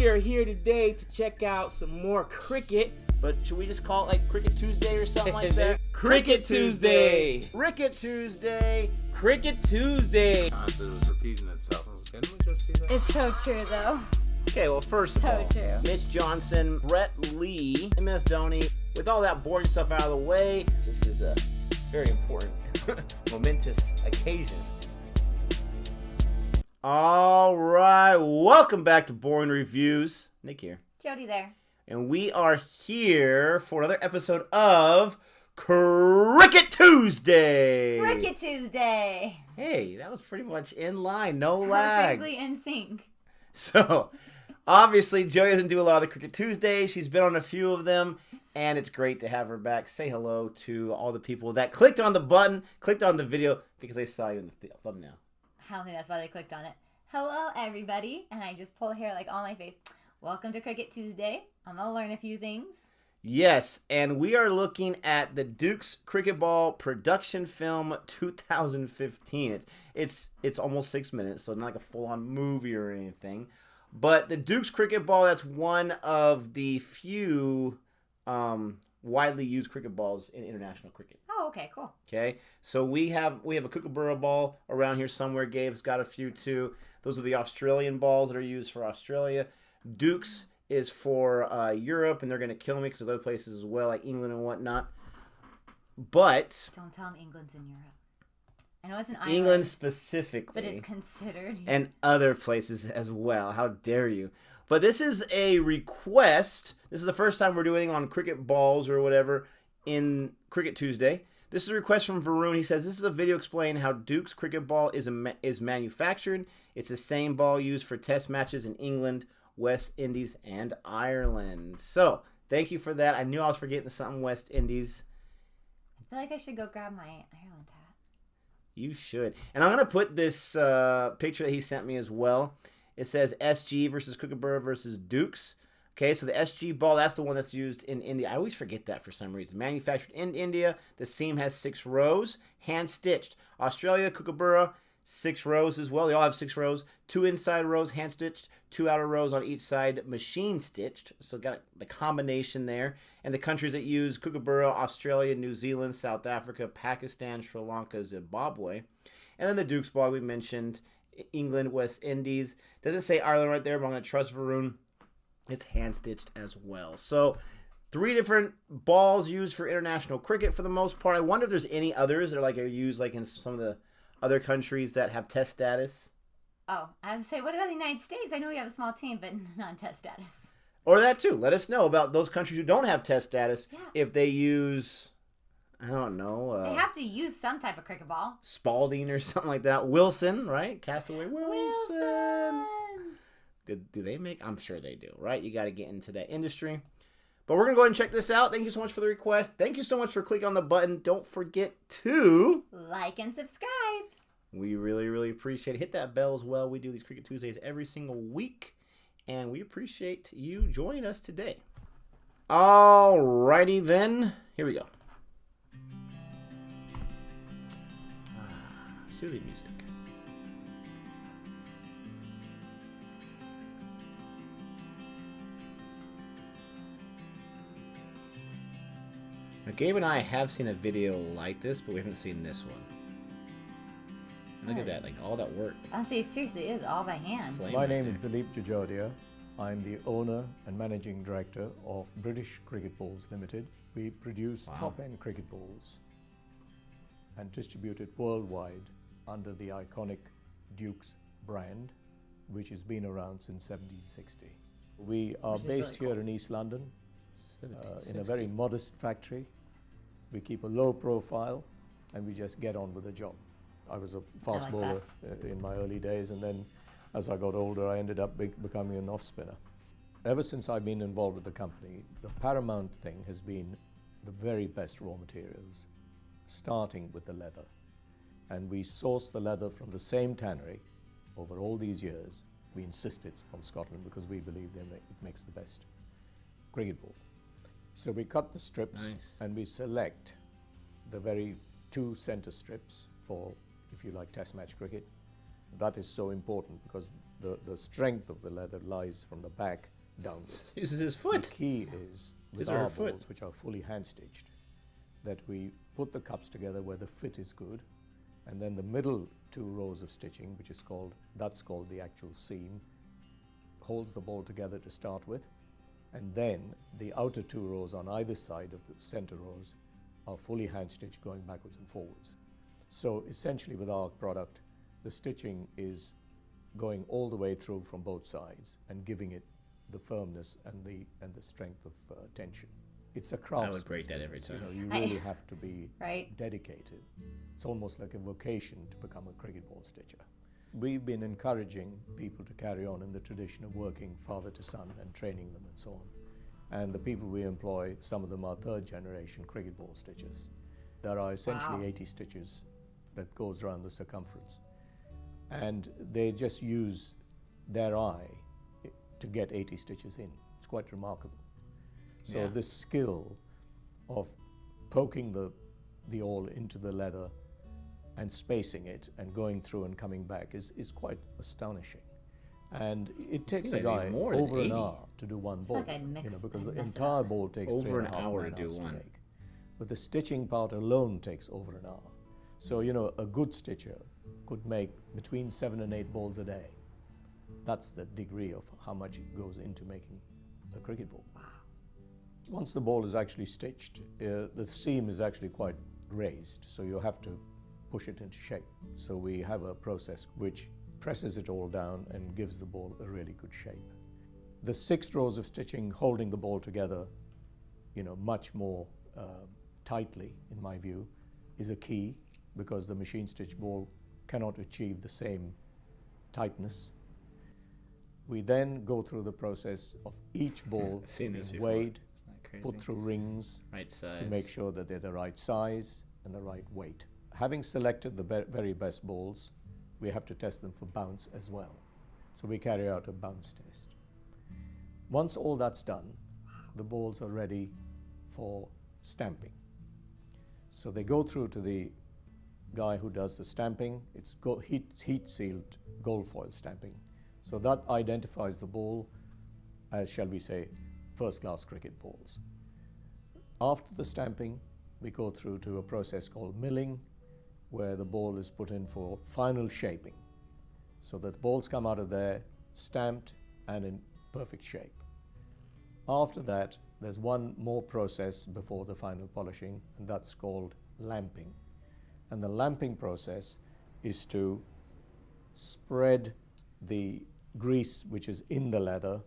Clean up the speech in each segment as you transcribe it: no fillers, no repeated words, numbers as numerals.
We are here today to check out some more cricket. But should we just call it like Cricket Tuesday or something like that? Cricket Tuesday. Cricket Tuesday. Cricket Tuesday. It was repeating itself. Didn't we just see that? It's so true, though. Okay, well, first of all, true. Mitch Johnson, Brett Lee, and Miss Dhoni. With all that boring stuff out of the way, this is a very important, momentous occasion. All right, welcome back to Boring Reviews. Nick here. Jodi there. And we are here for another episode of Cricket Tuesday. Cricket Tuesday. Hey, that was pretty much in line, no lag. Perfectly in sync. So, obviously, Jodi doesn't do a lot of the Cricket Tuesdays. She's been on a few of them, and it's great to have her back. Say hello to all the people that clicked on the button, clicked on the video, because they saw you in the thumbnail. I don't think that's why they clicked on it. Hello, everybody. And I just pull hair like on my face. Welcome to Cricket Tuesday. I'm going to learn a few things. Yes, and we are looking at the Dukes Cricket Ball production film 2015. It's almost 6 minutes, so not like a full-on movie or anything. But the Dukes Cricket Ball, that's one of the few widely used cricket balls in international cricket. Oh, okay, cool. Okay, so we have a Kookaburra ball around here somewhere. Gabe's got a few too. Those are the Australian balls that are used for Australia. Dukes is for Europe, and they're going to kill me because there's other places as well, like England and whatnot. But Don't tell them England's in Europe. I know it's an island. England specifically. But it's considered. And other places as well. How dare you? But this is a request. This is the first time we're doing on cricket balls or whatever in Cricket Tuesday. This is a request from Varun. He says, this is a video explaining how Duke's cricket ball is manufactured. It's the same ball used for test matches in England, West Indies, and Ireland. So, thank you for that. I knew I was forgetting something West Indies. I feel like I should go grab my Ireland hat. You should. And I'm going to put this picture that he sent me as well. It says SG versus Kookaburra versus Dukes. Okay, so the SG ball, that's the one that's used in India. I always forget that for some reason. Manufactured in India. The seam has 6 rows. Hand-stitched. Australia, Kookaburra, 6 rows as well. They all have 6 rows. 2 inside rows, hand-stitched. 2 outer rows on each side, machine-stitched. So got the combination there. And the countries that use Kookaburra, Australia, New Zealand, South Africa, Pakistan, Sri Lanka, Zimbabwe. And then the Dukes ball we mentioned, England, West Indies. Doesn't say Ireland right there, but I'm going to trust Varun. It's hand-stitched as well. So 3 different balls used for international cricket for the most part. I wonder if there's any others that are used in some of the other countries that have test status. Oh, I was going to say, what about the United States? I know we have a small team, but not test status. Or that too. Let us know about those countries who don't have test status. Yeah. If they use, I don't know. They have to use some type of cricket ball. Spalding or something like that. Wilson, right? Castaway Wilson. Do they make? I'm sure they do, right? You got to get into that industry. But we're going to go ahead and check this out. Thank you so much for the request. Thank you so much for clicking on the button. Don't forget to like and subscribe. We really, really appreciate it. Hit that bell as well. We do these Cricket Tuesdays every single week, and we appreciate you joining us today. Alrighty then. Here we go. Soothing music. Now, Gabe and I have seen a video like this, but we haven't seen this one. Look at that, all that work. I'll say, seriously, it is all by hand. My name is Dilip Jajodia. I'm the owner and managing director of British Cricket Balls Limited. We produce top-end cricket balls and distribute it worldwide under the iconic Dukes brand, which has been around since 1760. We are based here in East London, in a very modest factory. We keep a low profile and we just get on with the job. I was a fast bowler in my early days, and then as I got older, I ended up becoming an off spinner. Ever since I've been involved with the company, the paramount thing has been the very best raw materials, starting with the leather. And we source the leather from the same tannery over all these years. We insist it's from Scotland because we believe it makes the best cricket ball. So we cut the strips and we select the very 2 center strips for, if you like, test match cricket. That is so important because the strength of the leather lies from the back downwards. Uses his The foot. key is with His or her our foot. balls, which are fully hand-stitched, that we put the cups together where the fit is good, and then the middle 2 rows of stitching, which is called the actual seam, holds the ball together to start with, and then the outer 2 rows on either side of the center rows are fully hand-stitched going backwards and forwards. So essentially with our product, the stitching is going all the way through from both sides and giving it the firmness and the strength of tension. It's a craft. I would rate that every time. You really have to be Right. dedicated. It's almost like a vocation to become a cricket ball stitcher. We've been encouraging people to carry on in the tradition of working father to son and training them and so on. And the people we employ, some of them are 3rd generation cricket ball stitchers. There are essentially Wow. 80 stitches that goes around the circumference. And they just use their eye to get 80 stitches in. It's quite remarkable. So Yeah. the skill of poking the awl into the leather and spacing it and going through and coming back is quite astonishing. And it takes seems a like it'd guy be more than over an 80. hour to do one ball. like I'd mix- Because I'd the mess it entire up. ball takes Over an 3.5 hour man to do hours one. make. But the stitching part alone takes over an hour. So, a good stitcher could make between 7 and 8 balls a day. That's the degree of how much it goes into making a cricket ball. Once the ball is actually stitched, the seam is actually quite raised, so you have to push it into shape. So we have a process which presses it all down and gives the ball a really good shape. The 6 rows of stitching holding the ball together, much more tightly, in my view, is a key, because the machine stitch ball cannot achieve the same tightness. We then go through the process of each ball Seen this being before. weighed, It's not crazy. put through rings Right size. to make sure that they're the right size and the right weight. Having selected the very best balls, we have to test them for bounce as well. So we carry out a bounce test. Once all that's done, the balls are ready for stamping. So they go through to the guy who does the stamping. It's heat-sealed gold foil stamping. So that identifies the ball as, shall we say, first-class cricket balls. After the stamping, we go through to a process called milling, where the ball is put in for final shaping. So that the balls come out of there stamped and in perfect shape. After that, there's one more process before the final polishing, and that's called lamping. And the lamping process is to spread the grease which is in the leather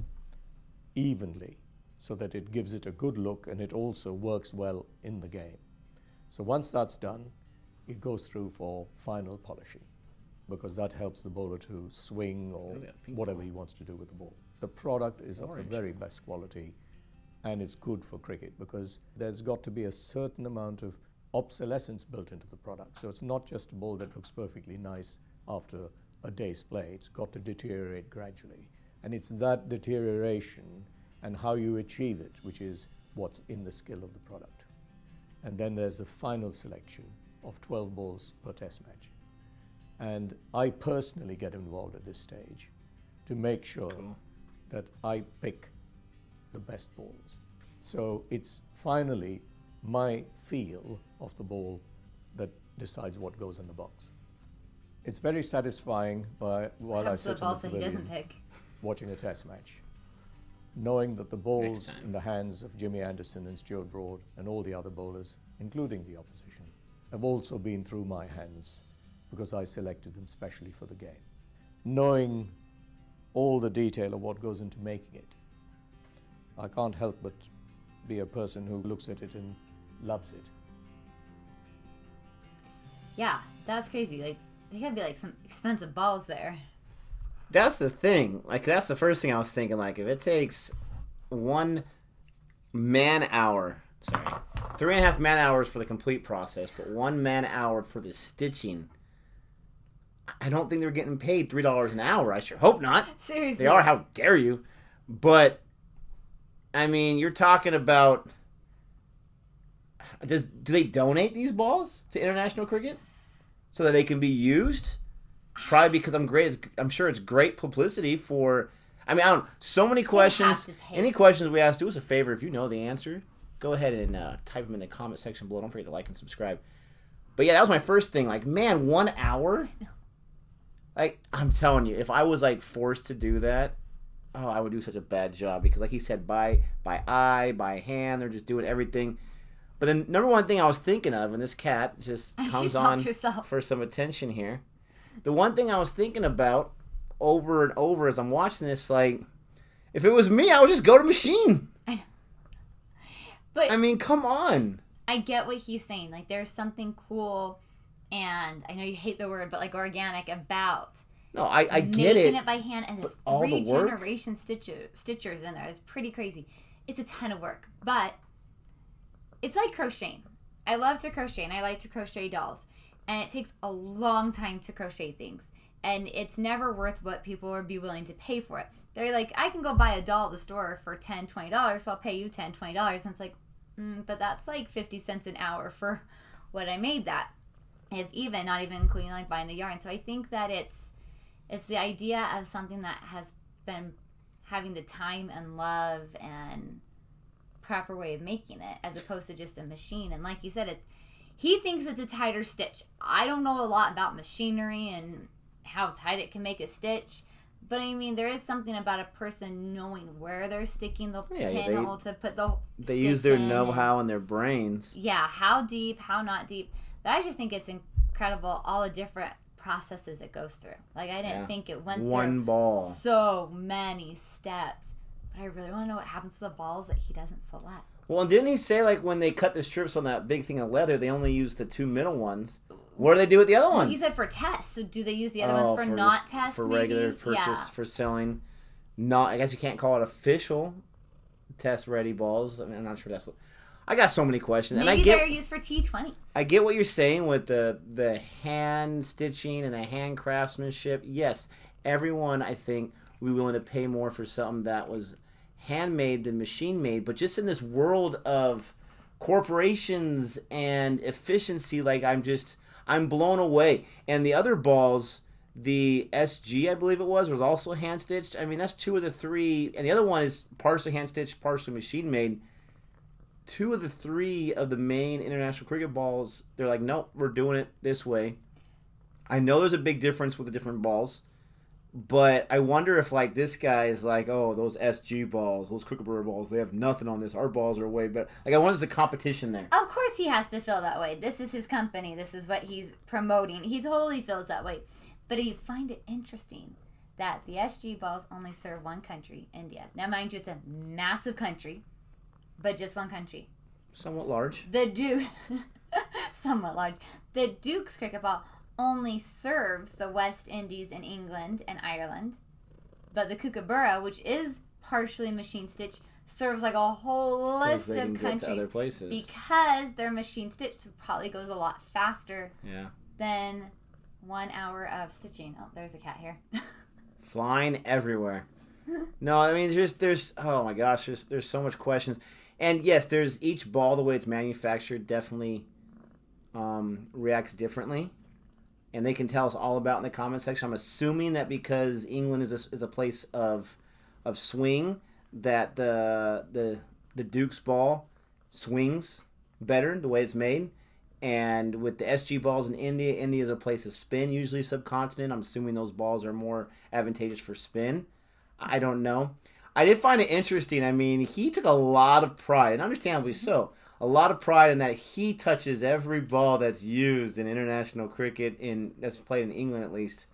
evenly, so that it gives it a good look and it also works well in the game. So once that's done, it goes through for final polishing, because that helps the bowler to swing or Oh, yeah, pink whatever ball. he wants to do with the ball. The product is of Orange. the very best quality, and it's good for cricket, because there's got to be a certain amount of obsolescence built into the product. So it's not just a ball that looks perfectly nice after a day's play. It's got to deteriorate gradually. And it's that deterioration and how you achieve it which is what's in the skill of the product. And then there's the final selection of 12 balls per test match. And I personally get involved at this stage to make sure Cool. that I pick the best balls. So it's finally my feel of the ball that decides what goes in the box. It's very satisfying while I Perhaps the sit in the balls that he doesn't pavilion pick. watching a test match, knowing that the balls time. in the hands of Jimmy Anderson and Stuart Broad and all the other bowlers, including the opposition, have also been through my hands, because I selected them specially for the game. Knowing all the detail of what goes into making it, I can't help but be a person who looks at it and loves it. Yeah, that's crazy. Like, they gotta be like some expensive balls there. That's the thing. Like, that's the first thing I was thinking. Like, if it takes 1 man hour, 3.5 man hours for the complete process, but 1 man hour for the stitching, I don't think they're getting paid $3 an hour. I sure hope not. Seriously. They are. How dare you? But I mean, you're talking about. Do they donate these balls to international cricket so that they can be used? Probably because I'm great. I'm sure it's great publicity for. I mean, I don't. So many questions. Any questions we ask, do us a favor. If you know the answer, go ahead and type them in the comment section below. Don't forget to like and subscribe. But yeah, that was my first thing. Like, man, 1 hour. Like, I'm telling you, if I was like forced to do that, oh, I would do such a bad job because, like he said, by eye, by hand, they're just doing everything. But then, number one thing I was thinking of, and this cat just comes on for some attention here. The one thing I was thinking about over and over as I'm watching this, like, if it was me, I would just go to machine. I know. But I mean, come on. I get what he's saying. Like, there's something cool, and I know you hate the word, but like organic about. No, I get it. Making it by hand, and but the 3 the work? generation stitchers in there is pretty crazy. It's a ton of work, but it's like crocheting. I love to crochet, and I like to crochet dolls. And it takes a long time to crochet things. And it's never worth what people would be willing to pay for it. They're like, I can go buy a doll at the store for $10, $20, so I'll pay you $10, $20. And it's like, but that's like 50 cents an hour for what I made that. If even, not even including like buying the yarn. So I think that it's the idea of something that has been having the time and love and proper way of making it, as opposed to just a machine. And like you said, he thinks it's a tighter stitch. I don't know a lot about machinery and how tight it can make a stitch. But I mean, there is something about a person knowing where they're sticking the pinhole to put the They stitch use their in know-how and their brains. Yeah, how deep, how not deep. But I just think it's incredible, all the different processes it goes through. Like, I didn't think it went one through ball. so many steps. But I really want to know what happens to the balls that he doesn't select. Well, and didn't he say, like, when they cut the strips on that big thing of leather, they only use the 2 middle ones? What do they do with the other ones? He said for tests. So do they use the other ones for not tests? For maybe? regular purchase, for selling. Not, I guess you can't call it official test-ready balls. I mean, I'm not sure that's what... I got so many questions. Maybe and I get, they're used for T20s. I get what you're saying with the hand stitching and the hand craftsmanship. Yes, everyone, I think, would be willing to pay more for something that was handmade than machine-made. But just in this world of corporations and efficiency, like, I'm blown away. And the other balls, the SG, I believe it was also hand-stitched. I mean, that's 2 of the 3. And the other one is partially hand-stitched, partially machine-made. 2 of the 3 of the main international cricket balls, they're like, nope, we're doing it this way. I know there's a big difference with the different balls, but I wonder if, like, this guy is like, oh, those SG balls, those Kookaburra balls, they have nothing on this. Our balls are way better. Like, I wonder if there's a competition there. Of course he has to feel that way. This is his company. This is what he's promoting. He totally feels that way. But I find it interesting that the SG balls only serve one country, India. Now, mind you, it's a massive country, but just one country. Somewhat large. Somewhat large. The Duke's cricket ball only serves the West Indies and England and Ireland. But the Kookaburra, which is partially machine stitch, serves like a whole list of countries. Other places. Because their machine stitch probably goes a lot faster than 1 hour of stitching. Oh, there's a cat here. Flying everywhere. No, I mean, there's oh my gosh, there's so much questions. And yes, there's each ball, the way it's manufactured, definitely reacts differently. And they can tell us all about in the comment section. I'm assuming that because England is a place of swing, that the Duke's ball swings better the way it's made. And with the SG balls in India is a place of spin, usually subcontinent. I'm assuming those balls are more advantageous for spin. I don't know. I did find it interesting. I mean, he took a lot of pride, and understandably so, a lot of pride in that he touches every ball that's used in international cricket, that's played in England at least.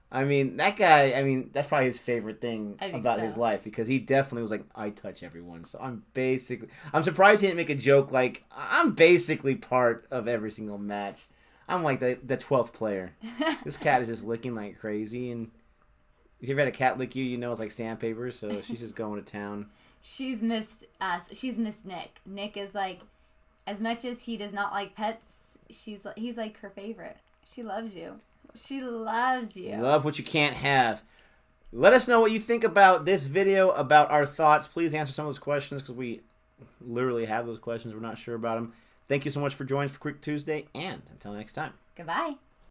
I mean, that guy, that's probably his favorite thing about his life, because he definitely was like, I touch everyone. So I'm surprised he didn't make a joke like, I'm basically part of every single match. I'm like the 12th player. This cat is just licking like crazy, and if you've ever had a cat lick you, you know it's like sandpaper, so she's just going to town. She's missed us. She's missed Nick. Nick is like, as much as he does not like pets, he's like her favorite. She loves you. She loves you. Love what you can't have. Let us know what you think about this video, about our thoughts. Please answer some of those questions, because we literally have those questions. We're not sure about them. Thank you so much for joining for Quick Tuesday, and until next time. Goodbye.